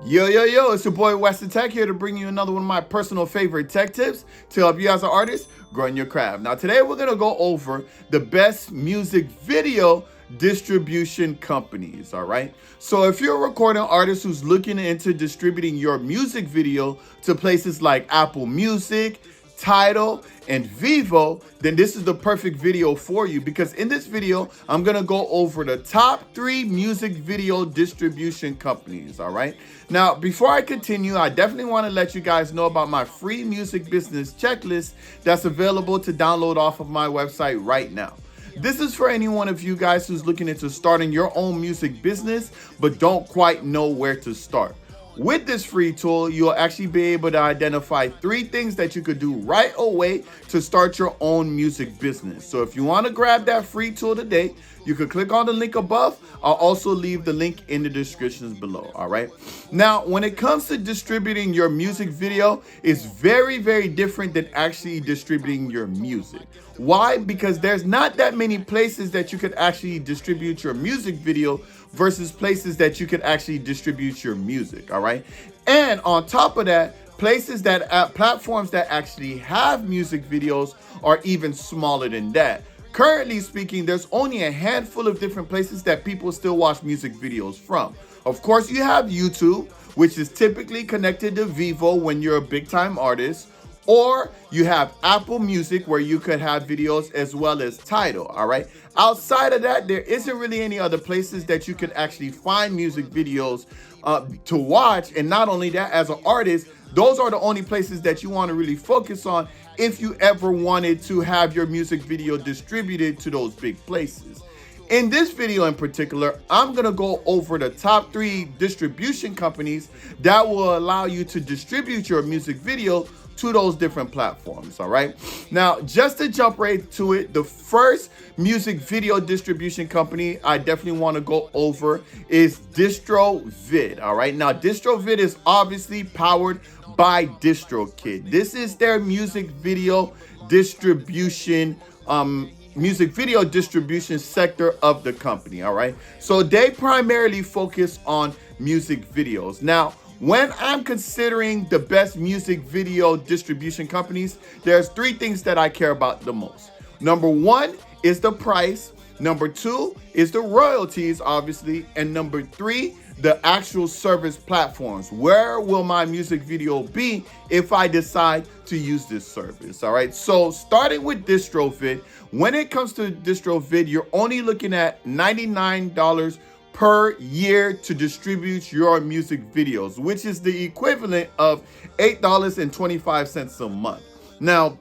Yo, it's your boy WesTheTech here to bring you another one of my personal favorite tech tips to help you as an artist grow in your craft. Now, today we're going to go over the best music video distribution companies, all right? So if you're a recording artist who's looking into distributing your music video to places like Apple Music, Tidal, and VEVO, then this is the perfect video for you, because in this video, I'm gonna go over the top 3 music video distribution companies, all right? Now, before I continue, I definitely wanna let you guys know about my free music business checklist that's available to download off of my website right now. This is for any one of you guys who's looking into starting your own music business, but don't quite know where to start. With this free tool, you'll actually be able to identify 3 things that you could do right away to start your own music business. So if you want to grab that free tool today, you can click on the link above. I'll also leave the link in the descriptions below, all right? Now, when it comes to distributing your music video, it's very, very different than actually distributing your music. Why? Because there's not that many places that you could actually distribute your music video versus places that you could actually distribute your music, all right? And on top of that, platforms that actually have music videos are even smaller than that. Currently speaking, there's only a handful of different places that people still watch music videos from. Of course, you have YouTube, which is typically connected to VEVO when you're a big time artist, or you have Apple Music where you could have videos, as well as Tidal, all right? Outside of that, there isn't really any other places that you could actually find music videos to watch. And not only that, as an artist, those are the only places that you want to really focus on if you ever wanted to have your music video distributed to those big places. In this video in particular, I'm going to go over the top 3 distribution companies that will allow you to distribute your music video to those different platforms, all right? Now, just to jump right to it, the first music video distribution company I definitely want to go over is DistroVid, all right? Now, DistroVid is obviously powered by DistroKid. This is their music video distribution sector of the company, all right? So they primarily focus on music videos. Now, when I'm considering the best music video distribution companies, there's 3 things that I care about the most. Number 1 is the price. Number 2 is the royalties, obviously. And number 3, the actual service platforms. Where will my music video be if I decide to use this service? All right. So starting with DistroVid, when it comes to DistroVid, you're only looking at $99 per year to distribute your music videos, which is the equivalent of $8.25 a month. Now,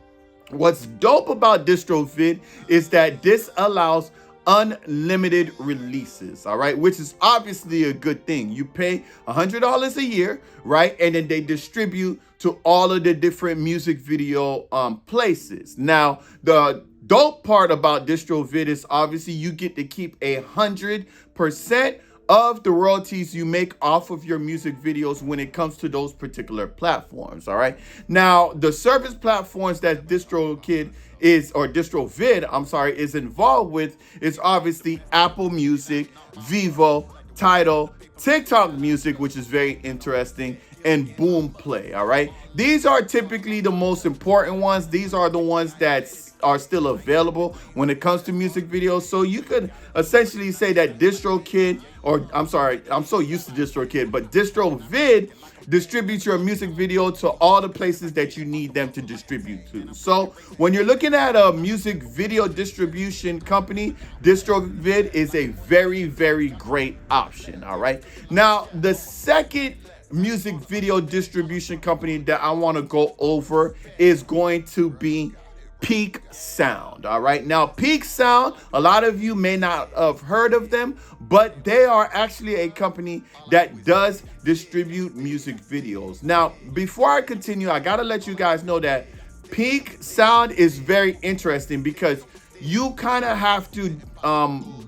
what's dope about DistroVid is that this allows unlimited releases, all right, which is obviously a good thing. You pay $100 a year, right, and then they distribute to all of the different music video places. Now, the dope part about DistroVid is obviously you get to keep 100% of the royalties you make off of your music videos when it comes to those particular platforms, all right? Now, the service platforms that DistroVid is involved with is obviously Apple Music, VEVO, Tidal, TikTok Music, which is very interesting, and Boom Play, all right? These are typically the most important ones. These are the ones that are still available when it comes to music videos. So you could essentially say that DistroKid, or I'm so used to DistroKid, but DistroVid distributes your music video to all the places that you need them to distribute to. So when you're looking at a music video distribution company, DistroVid is a very, very great option, all right? Now, the second music video distribution company that I want to go over is going to be Peak Sound, all right? Now, Peak Sound, a lot of you may not have heard of them, but they are actually a company that does distribute music videos. Now, before I continue, I gotta let you guys know that Peak Sound is very interesting because you kind of have to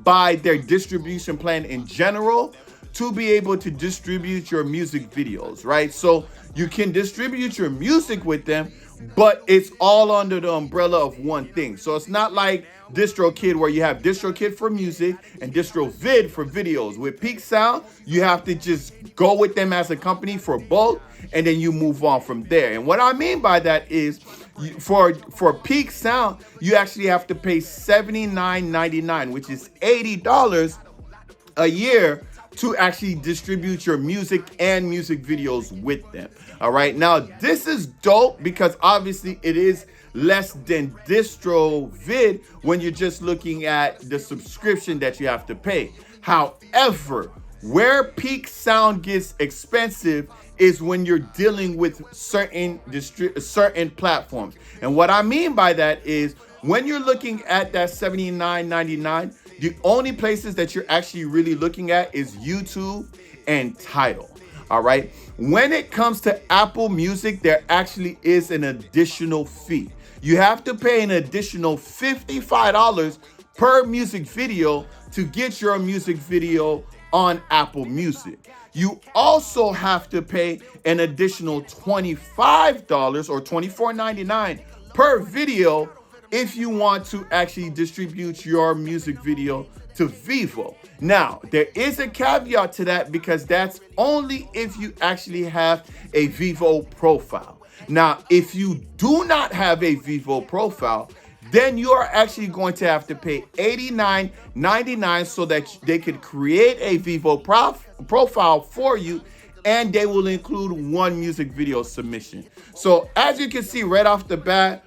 buy their distribution plan in general to be able to distribute your music videos, right? So you can distribute your music with them, but it's all under the umbrella of one thing. So it's not like DistroKid where you have DistroKid for music and DistroVid for videos. With Peak Sound, you have to just go with them as a company for both, and then you move on from there. And what I mean by that is for Peak Sound, you actually have to pay $79.99, which is $80 a year to actually distribute your music and music videos with them. All right. Now, this is dope because obviously it is less than DistroVid when you're just looking at the subscription that you have to pay. However, where Peak Sound gets expensive is when you're dealing with certain platforms. And what I mean by that is when you're looking at that $79.99, the only places that you're actually really looking at is YouTube and Tidal. All right. When it comes to Apple Music, there actually is an additional fee. You have to pay an additional $55 per music video to get your music video on Apple Music. You also have to pay an additional $25 or $24.99 per video if you want to actually distribute your music video to VEVO. Now, there is a caveat to that because that's only if you actually have a VEVO profile. Now, if you do not have a VEVO profile, then you are actually going to have to pay $89.99 so that they could create a VEVO profile for you, and they will include one music video submission. So as you can see right off the bat,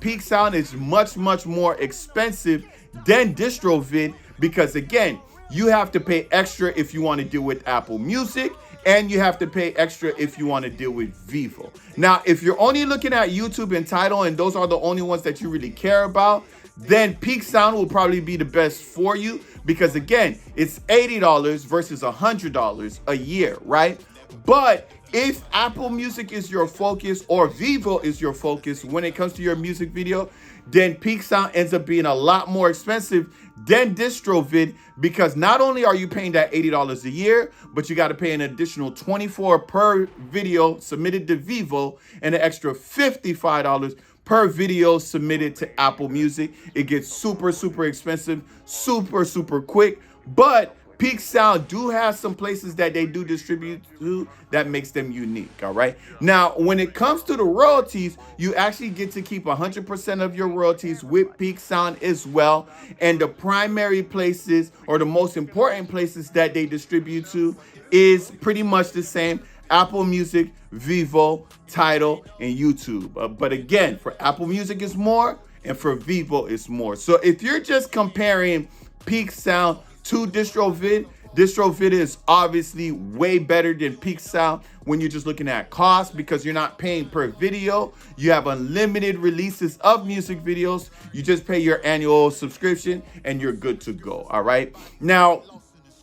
Peak Sound is much more expensive than DistroVid because, again, you have to pay extra if you want to deal with Apple Music, and you have to pay extra if you want to deal with VEVO. Now, if you're only looking at YouTube and Tidal, and those are the only ones that you really care about, then Peak Sound will probably be the best for you because, again, it's $80 versus $100 a year, right? But if Apple Music is your focus or VEVO is your focus when it comes to your music video, then Peak Sound ends up being a lot more expensive than DistroVid because not only are you paying that $80 a year, but you got to pay an additional $24 per video submitted to VEVO and an extra $55 per video submitted to Apple Music. It gets super expensive, super quick, but Peak Sound do have some places that they do distribute to that makes them unique, all right? Now, when it comes to the royalties, you actually get to keep 100% of your royalties with Peak Sound as well. And the primary places or the most important places that they distribute to is pretty much the same: Apple Music, VEVO, Tidal, and YouTube. But again, for Apple Music is more, and for VEVO is more. So if you're just comparing Peak Sound to DistroVid, DistroVid is obviously way better than Peak Sound when you're just looking at cost because you're not paying per video. You have unlimited releases of music videos. You just pay your annual subscription and you're good to go. All right. Now,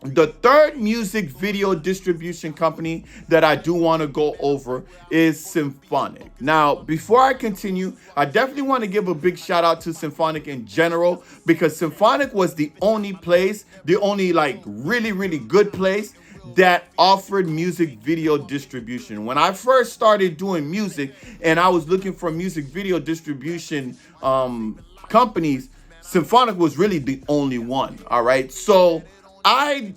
the third music video distribution company that I do want to go over is Symphonic. Now, before I continue, I definitely want to give a big shout out to Symphonic in general because Symphonic was the only place, the only like really good place that offered music video distribution. When I first started doing music and I was looking for music video distribution companies, Symphonic was really the only one. All right. So I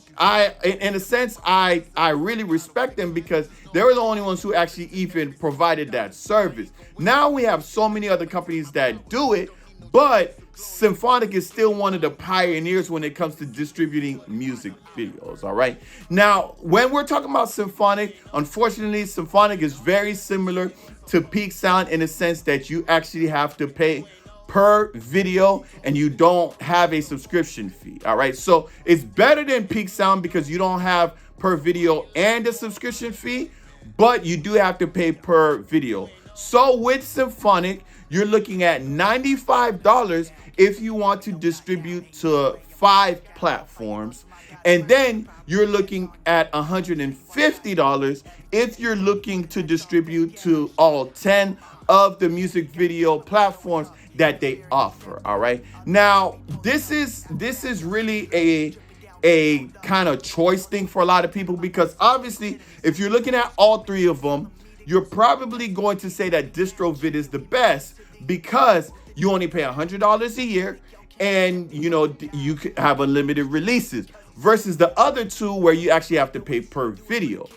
in a sense, I really respect them because they were the only ones who actually even provided that service. Now we have so many other companies that do it, but Symphonic is still one of the pioneers when it comes to distributing music videos. All right. Now, when we're talking about Symphonic, unfortunately, Symphonic is very similar to Peak Sound in a sense that you actually have to pay per video and you don't have a subscription fee. All right. So it's better than Peak Sound because you don't have per video and a subscription fee, but you do have to pay per video. So with Symphonic, you're looking at $95 if you want to distribute to 5 platforms. And then you're looking at $150 if you're looking to distribute to all 10 of the music video platforms that they offer. All right. Now, this is really a kind of choice thing for a lot of people because obviously if you're looking at all 3 of them, you're probably going to say that DistroVid is the best because you only pay $100 a year, and you could have unlimited releases versus the other two where you actually have to pay per video.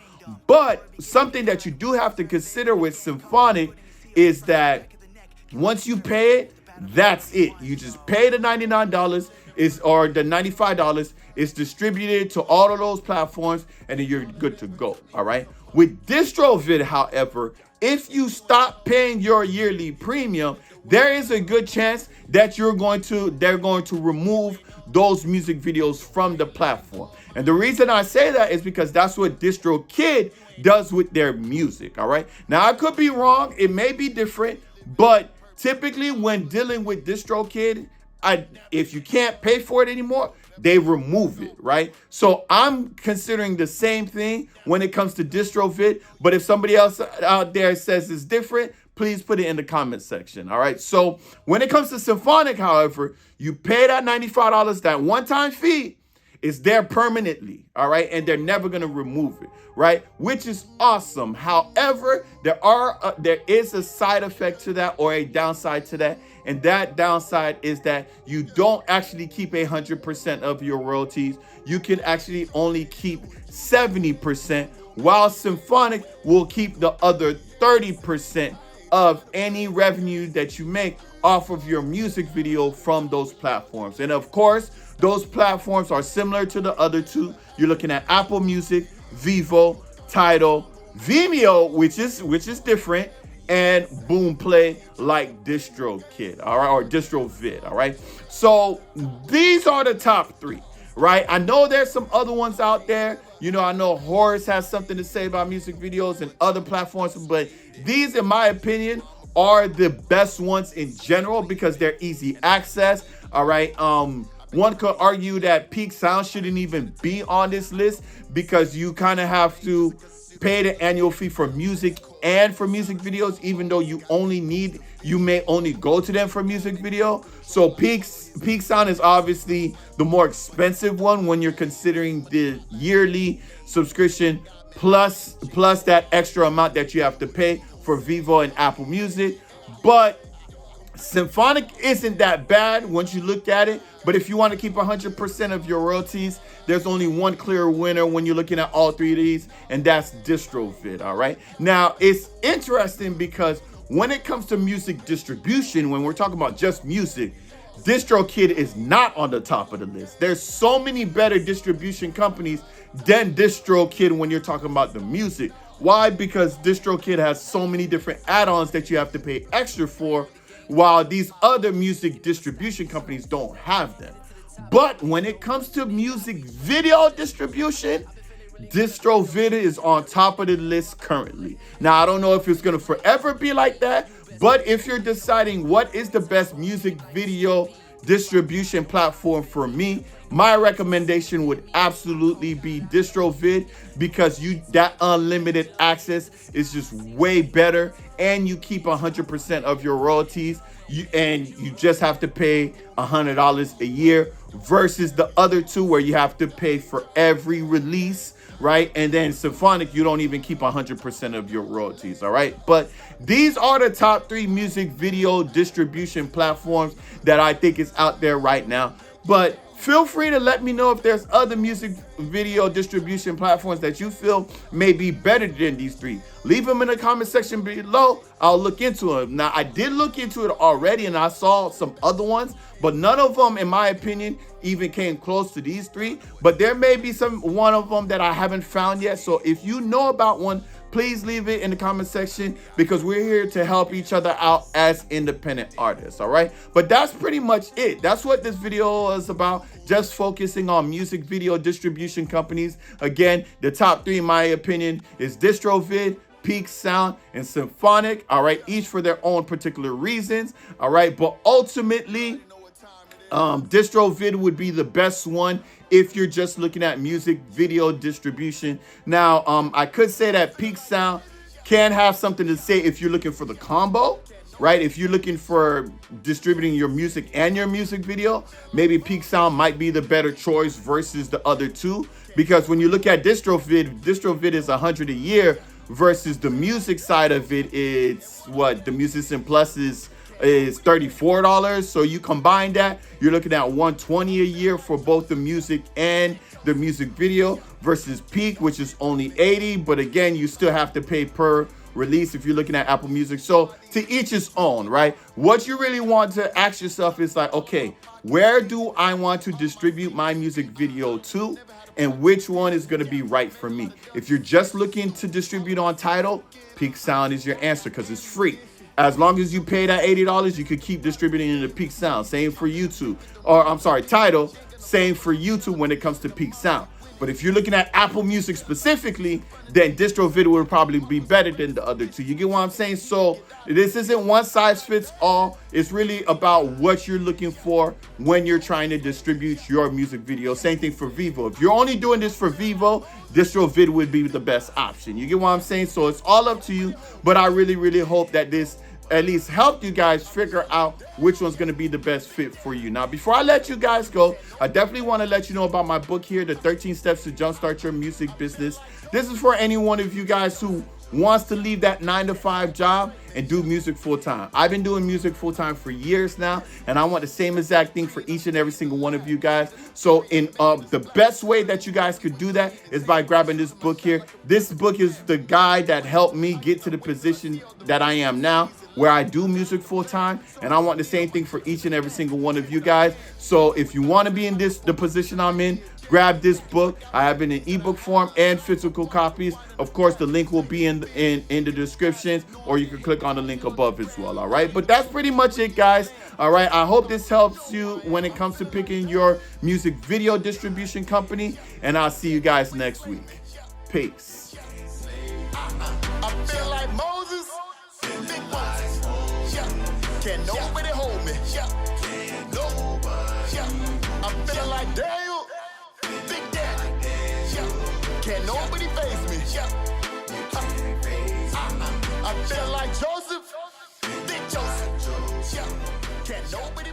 But something that you do have to consider with Symphonic is that once you pay it, that's it. You just pay the $99 or the $95. It's distributed to all of those platforms, and then you're good to go. All right. With DistroVid, however, if you stop paying your yearly premium, there is a good chance that they're going to remove those music videos from the platform. And the reason I say that is because that's what DistroKid does with their music. All right. Now, I could be wrong. It may be different, but typically when dealing with DistroKid, if you can't pay for it anymore, they remove it, right? So I'm considering the same thing when it comes to DistroVid, but if somebody else out there says it's different, please put it in the comment section, all right? So when it comes to Symphonic, however, you pay that $95, that one-time fee is there permanently, all right? And they're never gonna remove it, right? Which is awesome. However, there is a side effect to that, or a downside to that. And that downside is that you don't actually keep 100% of your royalties. You can actually only keep 70%, while Symphonic will keep the other 30% of any revenue that you make off of your music video from those platforms. And of course, those platforms are similar to the other two. You're looking at Apple Music, VEVO, Tidal, Vimeo, which is different, and Boomplay like DistroKid, all right, or DistroVid, all right? So these are the top three, right? I know there's some other ones out there. I know Horace has something to say about music videos and other platforms, but these, in my opinion, are the best ones in general because they're easy access, all right? One could argue that Peak Sound shouldn't even be on this list because you kind of have to pay the annual fee for music and for music videos, even though you may only go to them for music video. So Peak Sound is obviously the more expensive one when you're considering the yearly subscription plus that extra amount that you have to pay for VEVO and Apple Music. But Symphonic isn't that bad once you look at it, but if you want to keep 100% of your royalties, there's only one clear winner when you're looking at all three of these, and that's DistroVid, all right? Now, it's interesting because when it comes to music distribution, when we're talking about just music, DistroKid is not on the top of the list. There's so many better distribution companies than DistroKid when you're talking about the music. Why? Because DistroKid has so many different add-ons that you have to pay extra for, while these other music distribution companies don't have them. But when it comes to music video distribution, DistroVid is on top of the list currently. Now, I don't know if it's going to forever be like that, but if you're deciding what is the best music video distribution platform for me, my recommendation would absolutely be DistroVid because that unlimited access is just way better, and you keep 100% of your royalties, and you just have to pay $100 a year versus the other two where you have to pay for every release, right? And then Symphonic, you don't even keep 100% of your royalties, all right? But these are the top three music video distribution platforms that I think is out there right now. But feel free to let me know if there's other music video distribution platforms that you feel may be better than these three. Leave them in the comment section below. I'll look into them. Now, I did look into it already, and I saw some other ones, but none of them, in my opinion, even came close to these three. But there may be one of them that I haven't found yet. So if you know about one, please leave it in the comment section because we're here to help each other out as independent artists, all right? But that's pretty much it. That's what this video is about, just focusing on music video distribution companies. Again, the top three, in my opinion, is DistroVid, Peak Sound, and Symphonic, all right? Each for their own particular reasons, all right? But ultimately, DistroVid would be the best one if you're just looking at music video distribution. Now, I could say that Peak Sound can have something to say if you're looking for the combo, right? If you're looking for distributing your music and your music video, maybe Peak Sound might be the better choice versus the other two. Because when you look at DistroVid is $100 a year, versus the music side of it, it's what the Musician Plus is $34. So you combine that, you're looking at $120 a year for both the music and the music video, versus Peak, which is only $80. But again, you still have to pay per release if you're looking at Apple Music. So to each his own, right? What you really want to ask yourself is like, okay, where do I want to distribute my music video to? And which one is going to be right for me? If you're just looking to distribute on Tidal, Peak Sound is your answer because it's free. As long as you pay that $80, you could keep distributing into Peak Sound. Same for YouTube, or I'm sorry, Tidal. Same for YouTube when it comes to Peak Sound. But if you're looking at Apple Music specifically, then DistroVid would probably be better than the other two. You get what I'm saying? So this isn't one size fits all. It's really about what you're looking for when you're trying to distribute your music video. Same thing for VEVO. If you're only doing this for VEVO, DistroVid would be the best option. You get what I'm saying? So it's all up to you. But I really, really hope that this at least help you guys figure out which one's going to be the best fit for you. Now, before I let you guys go, I definitely want to let you know about my book here, The 13 Steps to Jumpstart Your Music Business. This is for any one of you guys who wants to leave that 9-to-5 job and do music full-time. I've been doing music full-time for years now, and I want the same exact thing for each and every single one of you guys. So in the best way that you guys could do that is by grabbing this book here. This book is the guide that helped me get to the position that I am now, where I do music full-time, and I want the same thing for each and every single one of you guys. So if you want to be in the position I'm in, grab this book. I have it in ebook form and physical copies. Of course, the link will be in the description, or you can click on the link above as well. All right, but that's pretty much it, guys. All right, I hope this helps you when it comes to picking your music video distribution company, and I'll see you guys next week. Peace. I feel like Moses, big Moses. Yeah. Can nobody hold me? Yeah. Nobody. Yeah. I'm feeling like Daniel, Big Daddy. Yeah. Can nobody face me? Yeah. I feel like Joseph, Big Joseph. Yeah. Can nobody